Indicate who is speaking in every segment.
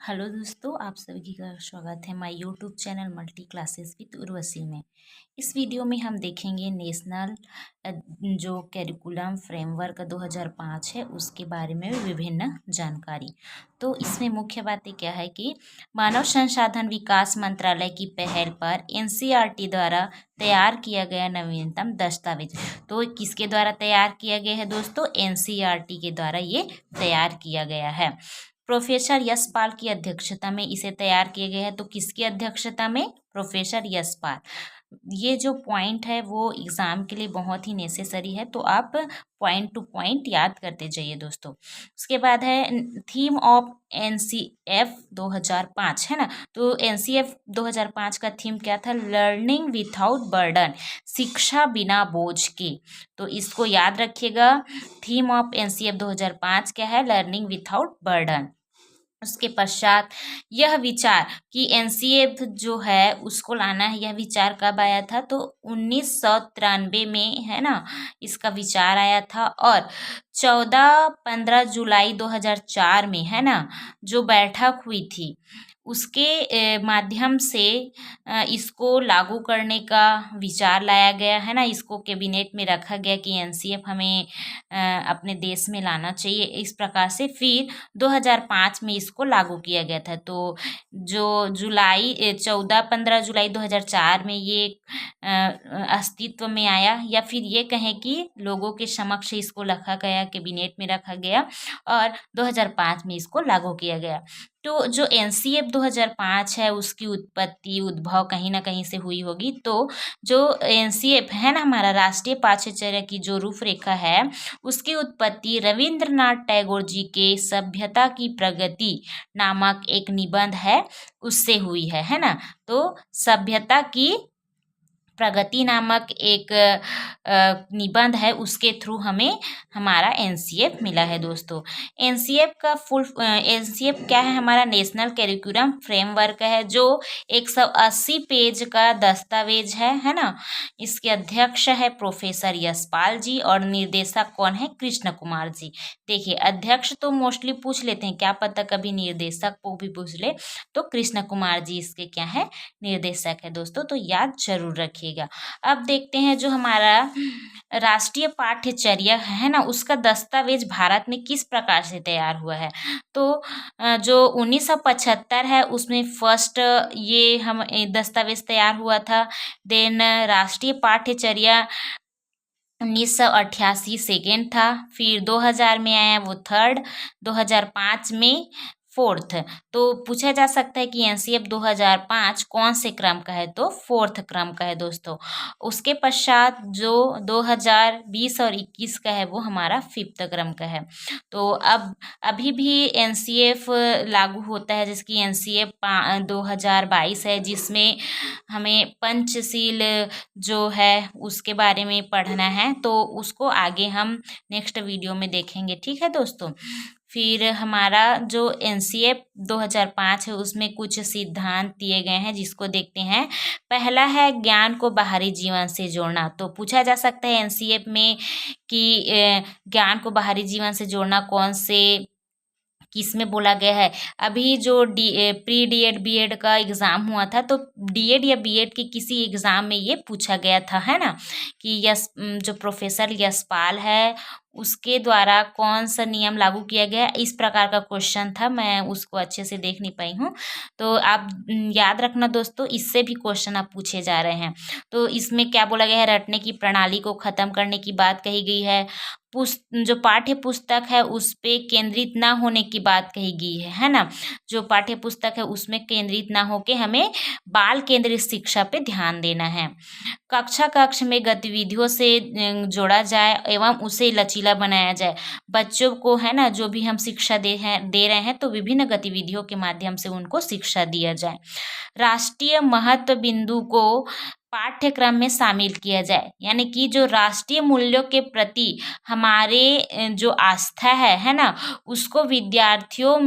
Speaker 1: Hello दोस्तों, आप सभी का स्वागत है my YouTube channel multi classes with Urvashi में। इस वीडियो में हम देखेंगे नेशनल जो करिकुलम फ्रेमवर्क 2005 है उसके बारे में विभिन्न जानकारी। तो इसमें मुख्य बातें क्या है कि मानव संसाधन विकास मंत्रालय की पहल पर एनसीईआरटी द्वारा तैयार किया गया नवीनतम दस्तावेज। तो किसके द्वारा तैयार किया गया है दोस्तों? एनसीईआरटी के द्वारा ये तैयार किया गया है। प्रोफेसर यशपाल की अध्यक्षता में इसे तैयार किए गए हैं। तो किसकी अध्यक्षता में? प्रोफेसर यशपाल। ये जो पॉइंट है वो एग्जाम के लिए बहुत ही नेसेसरी है, तो आप पॉइंट टू पॉइंट याद करते जाइए दोस्तों। उसके बाद है थीम ऑफ एनसीएफ 2005, है ना। तो एनसीएफ 2005 का थीम क्या था? लर्निंग विथआउट बर्डन, शिक्षा बिना बोझ के। तो इसको याद रखिएगा। थीम ऑफ एनसीएफ 2005 क्या है? Learning without burden. उसके पश्चात यह विचार कि एनसीएफ जो है उसको लाना है, यह विचार कब आया था? तो 1993 में, है ना, इसका विचार आया था। और 14-15 जुलाई 2004 में, है ना, जो बैठक हुई थी उसके माध्यम से इसको लागू करने का विचार लाया गया, है ना। इसको कैबिनेट में रखा गया कि एनसीएफ हमें अपने देश में लाना चाहिए। इस प्रकार से फिर 2005 में इसको लागू किया गया था। तो जो 14-15 जुलाई 2004 में ये अस्तित्व में आया, या फिर ये कहें कि लोगों के समक्ष इसको रखा गया, कैबिनेट में रखा गया और 2005 में इसको लागू किया गया। तो जो एनसीएफ 2005 है उसकी उत्पत्ति उद्भव कहीं ना कहीं से हुई होगी। तो जो एनसीएफ है ना, हमारा राष्ट्रीय पाठ्यचर्या की जो रूपरेखा है उसकी उत्पत्ति रविंद्रनाथ टैगोर जी के सभ्यता की प्रगति नामक एक निबंध है उससे हुई है ना। तो सभ्यता की प्रगति नामक एक निबंध है, उसके थ्रू हमें हमारा एनसीएफ मिला है दोस्तों। एनसीएफ क्या है? हमारा नेशनल करिकुलम फ्रेमवर्क है जो 180 पेज का दस्तावेज है ना। इसके अध्यक्ष है प्रोफेसर यशपाल जी और निर्देशक कौन है? कृष्ण कुमार जी। देखिए, अध्यक्ष तो मोस्टली पूछ लेते हैं, क्या पता कभी निर्देशक को भी पूछ ले। तो कृष्ण कुमार जी इसके क्या है? निर्देशक है दोस्तों, तो याद जरूर रखिएगा। अब देखते हैं जो हमारा राष्ट्रीय पाठ्यचर्या है ना उसका दस्तावेज भारत में किस प्रकार से तैयार हुआ है। तो जो 1975 है उसमें फर्स्ट ये हम दस्तावेज तैयार हुआ था। देन राष्ट्रीय पाठ्यचर्या 1988 सेकेंड था। फिर 2000 में आया वो थर्ड, 2005 में फोर्थ। तो पूछा जा सकता है कि एनसीएफ 2005 कौन से क्रम का है? तो फोर्थ क्रम का है दोस्तों। उसके पश्चात जो 2020 और 21 का है वो हमारा फिफ्थ क्रम का है। तो अब अभी भी एनसीएफ लागू होता है, जिसकी एनसीएफ 2022 है, जिसमें हमें पंचशील जो है उसके बारे में पढ़ना है। तो उसको आगे हम नेक्स्ट वीडियो में देखेंगे, ठीक है दोस्तों। फिर हमारा जो एनसीएफ 2005 है उसमें कुछ सिद्धांत दिए गए हैं जिसको देखते हैं। पहला है ज्ञान को बाहरी जीवन से जोड़ना। तो पूछा जा सकता है एनसीएफ में कि ज्ञान को बाहरी जीवन से जोड़ना कौन से किस में बोला गया है। अभी जो प्री डीएड बीएड का एग्ज़ाम हुआ था, तो डीएड या बीएड के किसी एग्ज़ाम में ये पूछा गया था, है ना, कि जो प्रोफेसर यशपाल है उसके द्वारा कौन सा नियम लागू किया गया, इस प्रकार का क्वेश्चन था। मैं उसको अच्छे से देख नहीं पाई हूँ, तो आप याद रखना दोस्तों, इससे भी क्वेश्चन आप पूछे जा रहे हैं। तो इसमें क्या बोला गया है? रटने की प्रणाली को ख़त्म करने की बात कही गई है। जो पाठ्य पुस्तक है उस पे केंद्रित ना होने की बात कही गई है ना। जो पाठ्य पुस्तक है उसमें केंद्रित ना होके हमें बाल केंद्रित शिक्षा पे ध्यान देना है। कक्ष में गतिविधियों से जोड़ा जाए एवं उसे लचीला बनाया जाए। बच्चों को, है ना, जो भी हम शिक्षा दे रहे हैं तो विभिन्न गतिविधियों के माध्यम से उनको शिक्षा दिया जाए। राष्ट्रीय महत्व बिंदु को पाठ्यक्रम में शामिल किया जाए, यानी कि जो राष्ट्रीय मूल्यों के प्रति हमारे जो आस्था है ना, उसको विद्यार्थियों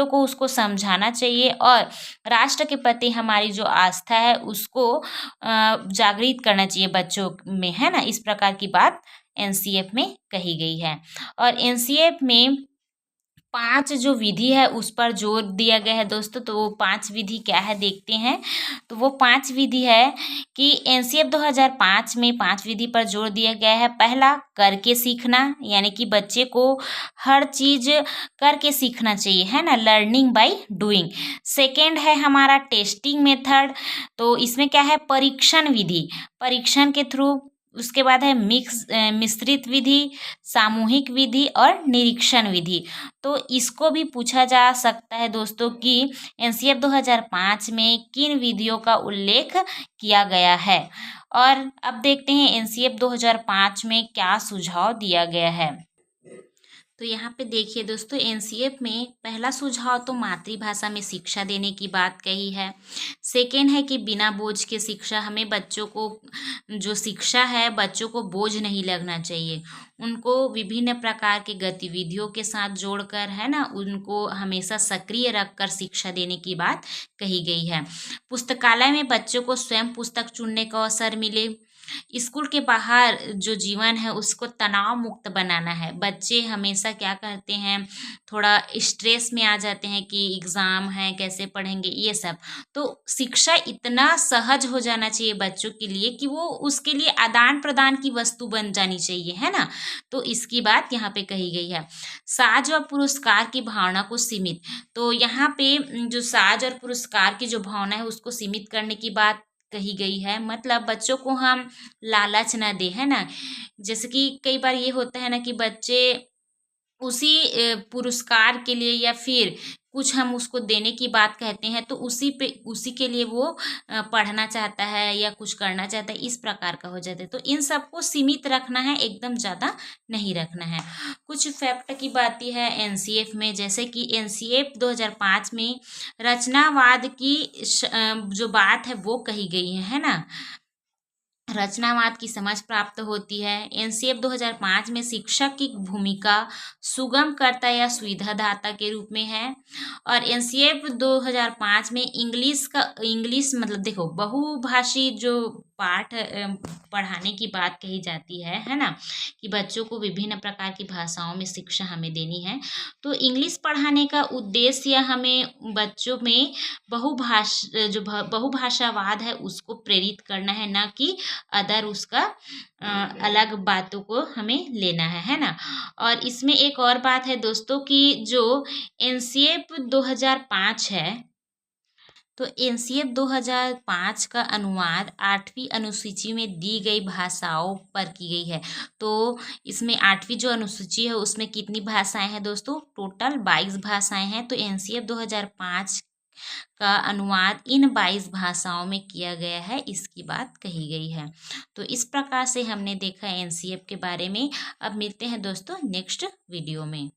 Speaker 1: को उसको समझाना चाहिए और राष्ट्र के प्रति हमारी जो आस्था है उसको जागृत करना चाहिए बच्चों में, है ना। इस प्रकार की बात एनसीएफ में कही गई है। और एनसीएफ में 5 जो विधि है उस पर जोर दिया गया है दोस्तों। तो वो 5 विधि क्या है देखते हैं। तो वो 5 विधि है कि एनसीएफ 2005 में 5 विधि पर जोर दिया गया है। पहला, करके सीखना, यानी कि बच्चे को हर चीज़ करके सीखना चाहिए, है ना, लर्निंग बाय डूइंग। सेकेंड है हमारा टेस्टिंग मेथड। तो इसमें क्या है, परीक्षण विधि, परीक्षण के थ्रू। उसके बाद है मिश्रित विधि, सामूहिक विधि और निरीक्षण विधि। तो इसको भी पूछा जा सकता है दोस्तों कि एनसीएफ 2005 में किन विधियों का उल्लेख किया गया है। और अब देखते हैं एनसीएफ 2005 में क्या सुझाव दिया गया है। तो यहाँ पे देखिए दोस्तों, एनसीएफ में पहला सुझाव तो मातृभाषा में शिक्षा देने की बात कही है। सेकेंड है कि बिना बोझ के शिक्षा, हमें बच्चों को जो शिक्षा है बच्चों को बोझ नहीं लगना चाहिए, उनको विभिन्न प्रकार के गतिविधियों के साथ जोड़कर, है ना, उनको हमेशा सक्रिय रखकर शिक्षा देने की बात कही गई है। पुस्तकालय में बच्चों को स्वयं पुस्तक चुनने का अवसर मिले। स्कूल के बाहर जो जीवन है उसको तनाव मुक्त बनाना है। बच्चे हमेशा क्या करते हैं, थोड़ा स्ट्रेस में आ जाते हैं कि एग्ज़ाम है, कैसे पढ़ेंगे, ये सब। तो शिक्षा इतना सहज हो जाना चाहिए बच्चों के लिए कि वो उसके लिए आदान प्रदान की वस्तु बन जानी चाहिए, है ना। तो इसकी बात यहाँ पे कही गई है। साज व पुरस्कार की भावना को सीमित, तो यहाँ पे जो साज और पुरस्कार की जो भावना है उसको सीमित करने की बात कही गई है। मतलब बच्चों को हम लालच ना दें, है ना। जैसे कि कई बार ये होता है ना कि बच्चे उसी पुरस्कार के लिए या फिर कुछ हम उसको देने की बात कहते हैं तो उसी के लिए वो पढ़ना चाहता है या कुछ करना चाहता है, इस प्रकार का हो जाता है। तो इन सबको सीमित रखना है, एकदम ज़्यादा नहीं रखना है। कुछ फैक्ट की बात है एनसीएफ में, जैसे कि एनसीएफ 2005 में रचनावाद की जो बात है वो कही गई है ना। रचनावाद की समझ प्राप्त होती है। एनसीएफ 2005 में शिक्षक की भूमिका सुगमकर्ता या सुविधादाता के रूप में है। और एनसीएफ 2005 में इंग्लिश मतलब देखो बहुभाषी जो पाठ पढ़ाने की बात कही जाती है ना, कि बच्चों को विभिन्न प्रकार की भाषाओं में शिक्षा हमें देनी है। तो इंग्लिश पढ़ाने का उद्देश्य हमें बच्चों में बहुभाषावाद है उसको प्रेरित करना है, ना कि अदर उसका अलग बातों को हमें लेना है ना। और इसमें एक और बात है दोस्तों कि जो एनसीएफ 2005 है, तो एनसीएफ 2005 का अनुवाद 8वीं अनुसूची में दी गई भाषाओं पर की गई है। तो इसमें 8वीं जो अनुसूची है उसमें कितनी भाषाएं हैं दोस्तों, टोटल 22 भाषाएं हैं। तो एनसीएफ 2005 का अनुवाद इन 22 भाषाओं में किया गया है, इसकी बात कही गई है। तो इस प्रकार से हमने देखा एनसीएफ के बारे में। अब मिलते हैं दोस्तों नेक्स्ट वीडियो में।